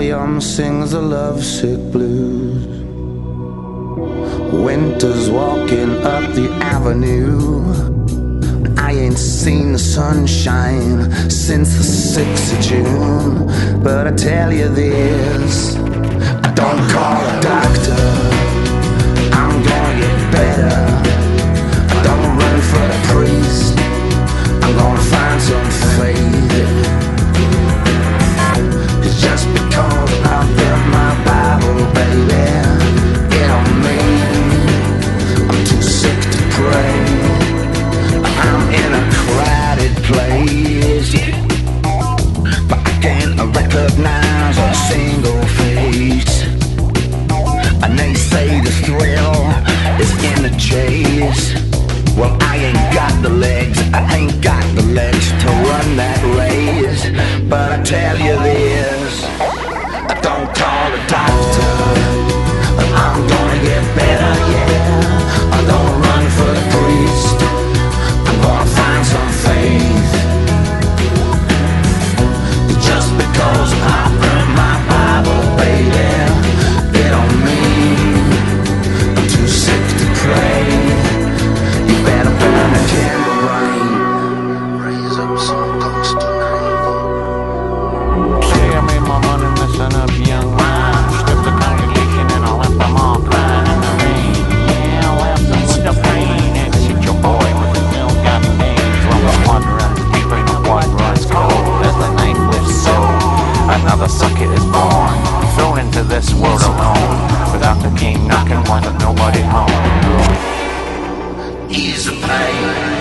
Williams sings the lovesick blues. Winter's walking up the avenue. I ain't seen the sunshine since the 6th of June. But I tell you this, I don't call a doctor, I'm gonna get better. I don't run for the priest, I'm gonna find some faith. It's just because I've read my Bible, baby, it don't mean I'm too sick to pray. I'm in a crowded place, but I can't recognize a single face. And they say the thrill is in the chase. Well, I ain't got the legs, I ain't got the legs to run that race. But I tell you this, I don't call a doctor, I'm gonna get better, yeah. I don't run for the priest, I'm gonna find some faith. Just because I read my Bible, baby, it don't mean I'm too sick to pray. You better burn a candle rain, raise up some ghost tonight. Say I made my money messing up young minds. Strip the congregation and I left them all crying in the rain. Yeah, I left them with the pain. And shit your boy with the ill-gotten names. Well, I'm wondering, keeping the blood runs cold as the night lifts so. Another sucker is born, thrown into this world alone, without the king knocking, why there's nobody home. Ease the pain.